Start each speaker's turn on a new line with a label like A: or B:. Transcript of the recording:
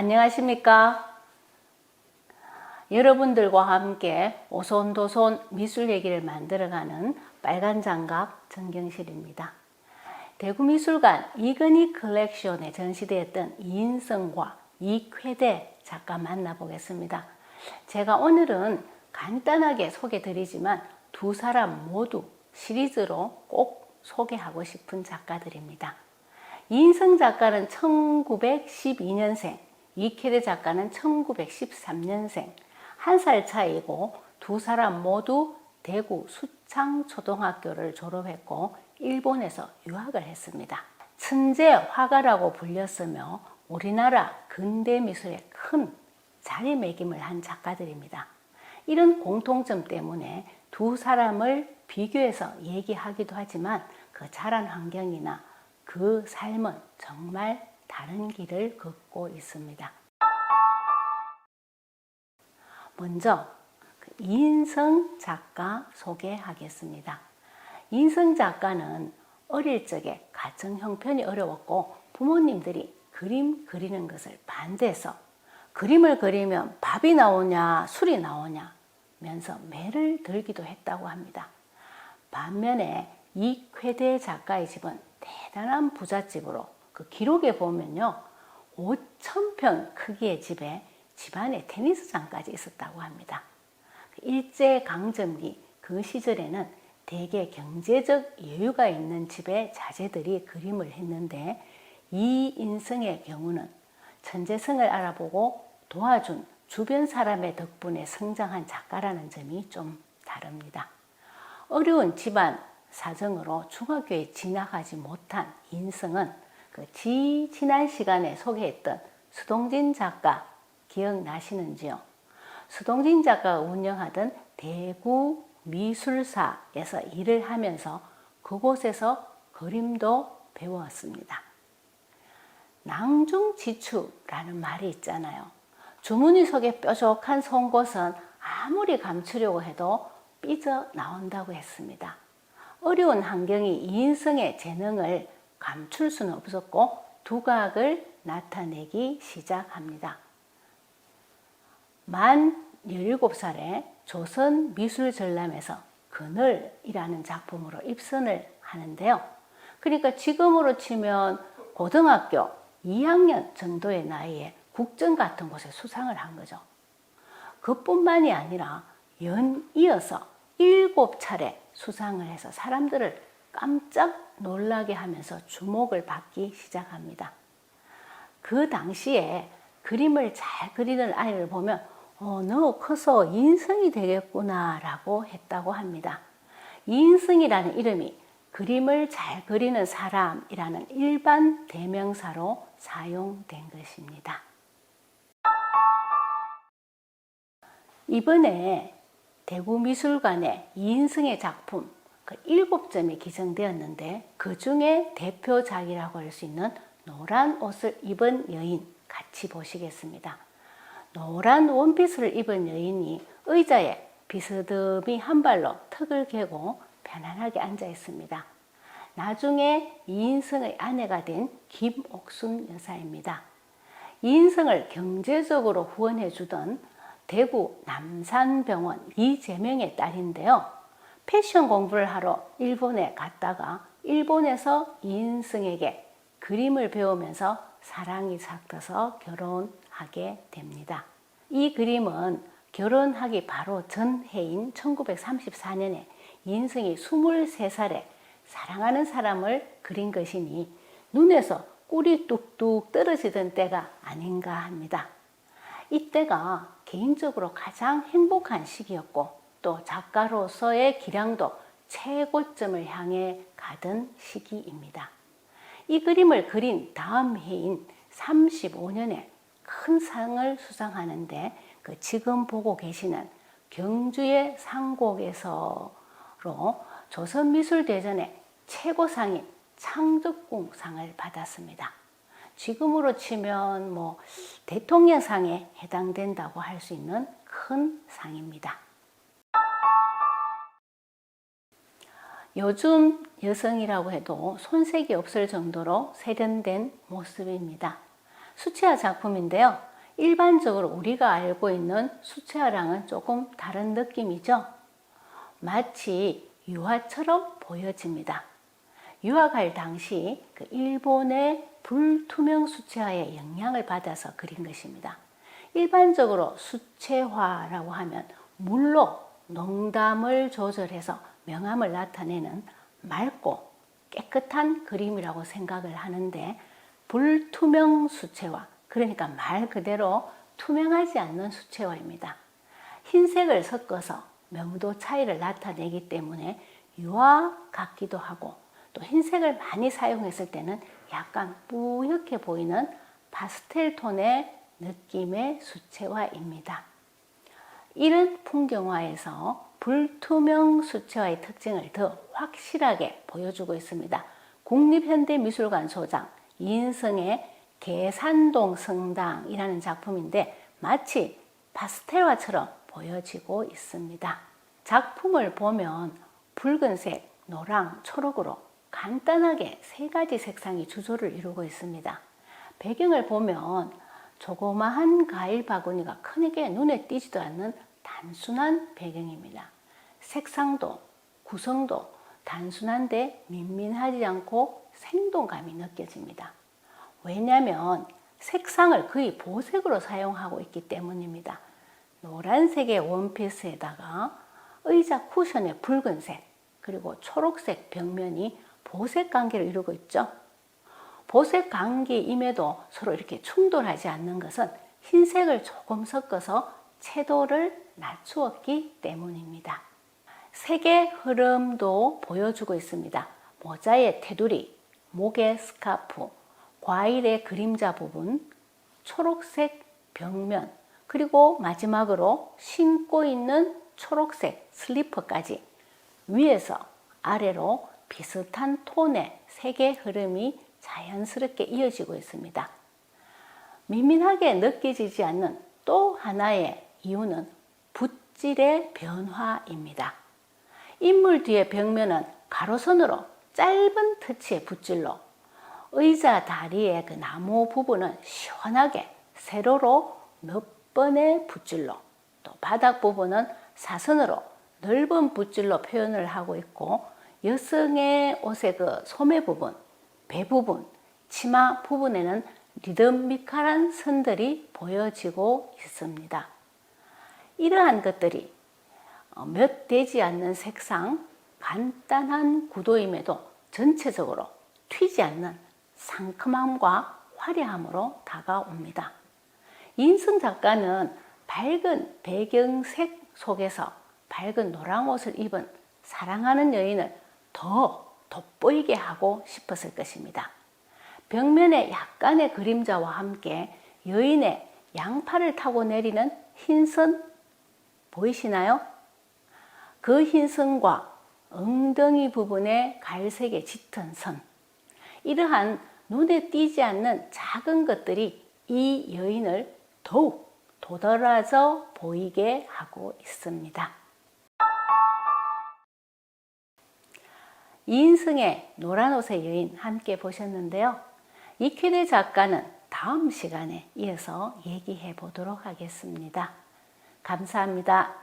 A: 안녕하십니까? 여러분들과 함께 오손도손 미술 얘기를 만들어가는 빨간장갑 정경실입니다. 대구미술관 이건희 컬렉션에 전시되었던 이인성과 이쾌대 작가 만나보겠습니다. 제가 오늘은 간단하게 소개드리지만 두 사람 모두 시리즈로 꼭 소개하고 싶은 작가들입니다. 이인성 작가는 1912년생, 이쾌대 작가는 1913년생, 한 살 차이고 두 사람 모두 대구 수창초등학교를 졸업했고 일본에서 유학을 했습니다. 천재 화가라고 불렸으며 우리나라 근대미술에 큰 자리매김을 한 작가들입니다. 이런 공통점 때문에 두 사람을 비교해서 얘기하기도 하지만 그 자란 환경이나 그 삶은 정말 다른 길을 걷고 있습니다. 먼저 이인성 작가 소개하겠습니다. 이인성 작가는 어릴 적에 가정 형편이 어려웠고 부모님들이 그림 그리는 것을 반대해서 그림을 그리면 밥이 나오냐 술이 나오냐면서 매를 들기도 했다고 합니다. 반면에 이쾌대 작가의 집은 대단한 부잣집으로 그 기록에 보면요 5,000평 크기의 집에 집안에 테니스장까지 있었다고 합니다. 일제강점기 그 시절에는 대개 경제적 여유가 있는 집의 자제들이 그림을 했는데 이인성의 경우는 천재성을 알아보고 도와준 주변 사람의 덕분에 성장한 작가라는 점이 좀 다릅니다. 어려운 집안 사정으로 중학교에 진학하지 못한 이인성은 지난 시간에 소개했던 수동진 작가 기억나시는지요? 수동진 작가가 운영하던 대구 미술사에서 일을 하면서 그곳에서 그림도 배웠습니다. 낭중지추라는 말이 있잖아요. 주머니 속에 뾰족한 송곳은 아무리 감추려고 해도 삐져 나온다고 했습니다. 어려운 환경이 이인성의 재능을 감출 수는 없었고 두각을 나타내기 시작합니다. 만 17살에 조선미술전람에서 그늘이라는 작품으로 입선을 하는데요. 그러니까 지금으로 치면 고등학교 2학년 정도의 나이에 국정 같은 곳에 수상을 한 거죠. 그뿐만이 아니라 연이어서 7차례 수상을 해서 사람들을 깜짝 놀라게 하면서 주목을 받기 시작합니다. 그 당시에 그림을 잘 그리는 아이를 보면 너 커서 이인성이 되겠구나 라고 했다고 합니다. 이인성이라는 이름이 그림을 잘 그리는 사람이라는 일반 대명사로 사용된 것입니다. 이번에 대구미술관에 이인성의 작품 7점이 기증되었는데 그 중에 대표작이라고 할 수 있는 노란 옷을 입은 여인 같이 보시겠습니다. 노란 원피스를 입은 여인이 의자에 비스듬히 한 발로 턱을 개고 편안하게 앉아 있습니다. 나중에 이인성의 아내가 된 김옥순 여사입니다. 이인성을 경제적으로 후원해 주던 대구 남산병원 이재명의 딸인데요. 패션 공부를 하러 일본에 갔다가 일본에서 이인성에게 그림을 배우면서 사랑이 삭혀서 결혼하게 됩니다. 이 그림은 결혼하기 바로 전해인 1934년에 이인성이 23살에 사랑하는 사람을 그린 것이니 눈에서 꿀이 뚝뚝 떨어지던 때가 아닌가 합니다. 이때가 개인적으로 가장 행복한 시기였고 또 작가로서의 기량도 최고점을 향해 가던 시기입니다. 이 그림을 그린 다음 해인 35년에 큰 상을 수상하는데 지금 보고 계시는 경주의 상곡에서로 조선미술대전의 최고상인 창덕궁상을 받았습니다. 지금으로 치면 대통령상에 해당된다고 할 수 있는 큰 상입니다. 요즘 여성이라고 해도 손색이 없을 정도로 세련된 모습입니다. 수채화 작품인데요. 일반적으로 우리가 알고 있는 수채화랑은 조금 다른 느낌이죠. 마치 유화처럼 보여집니다. 유학할 당시 그 일본의 불투명 수채화의 영향을 받아서 그린 것입니다. 일반적으로 수채화라고 하면 물로 농담을 조절해서 명암을 나타내는 맑고 깨끗한 그림이라고 생각을 하는데, 불투명 수채화, 그러니까 말 그대로 투명하지 않는 수채화입니다. 흰색을 섞어서 명도 차이를 나타내기 때문에 유화 같기도 하고, 또 흰색을 많이 사용했을 때는 약간 뿌옇게 보이는 파스텔 톤의 느낌의 수채화입니다. 이런 풍경화에서 불투명 수채화의 특징을 더 확실하게 보여주고 있습니다. 국립현대미술관 소장 이인성의 계산동 성당이라는 작품인데 마치 파스텔화처럼 보여지고 있습니다. 작품을 보면 붉은색, 노랑, 초록으로 간단하게 세 가지 색상이 주조를 이루고 있습니다. 배경을 보면 조그마한 과일 바구니가 크게 눈에 띄지도 않는 단순한 배경입니다. 색상도 구성도 단순한데 민민하지 않고 생동감이 느껴집니다. 왜냐하면 색상을 거의 보색으로 사용하고 있기 때문입니다. 노란색의 원피스에다가 의자 쿠션의 붉은색, 그리고 초록색 벽면이 보색 관계를 이루고 있죠. 보색 관계임에도 서로 이렇게 충돌하지 않는 것은 흰색을 조금 섞어서 채도를 낮추었기 때문입니다. 색의 흐름도 보여주고 있습니다. 모자의 테두리, 목의 스카프, 과일의 그림자 부분, 초록색 벽면, 그리고 마지막으로 신고 있는 초록색 슬리퍼까지 위에서 아래로 비슷한 톤의 색의 흐름이 자연스럽게 이어지고 있습니다. 미민하게 느껴지지 않는 또 하나의 이유는 붓질의 변화입니다. 인물 뒤의 벽면은 가로선으로 짧은 터치의 붓질로, 의자 다리의 그 나무 부분은 시원하게 세로로 몇 번의 붓질로, 또 바닥 부분은 사선으로 넓은 붓질로 표현을 하고 있고, 여성의 옷의 그 소매 부분, 배 부분, 치마 부분에는 리드미컬한 선들이 보여지고 있습니다. 이러한 것들이 몇 되지 않는 색상, 간단한 구도임에도 전체적으로 튀지 않는 상큼함과 화려함으로 다가옵니다. 이인성 작가는 밝은 배경색 속에서 밝은 노란 옷을 입은 사랑하는 여인을 더 돋보이게 하고 싶었을 것입니다. 벽면에 약간의 그림자와 함께 여인의 양팔을 타고 내리는 흰선 보이시나요? 그 흰선과 엉덩이 부분의 갈색의 짙은 선, 이러한 눈에 띄지 않는 작은 것들이 이 여인을 더욱 도드라져 보이게 하고 있습니다. 이인성의 노란 옷의 여인 함께 보셨는데요. 이쾌대 작가는 다음 시간에 이어서 얘기해 보도록 하겠습니다. 감사합니다.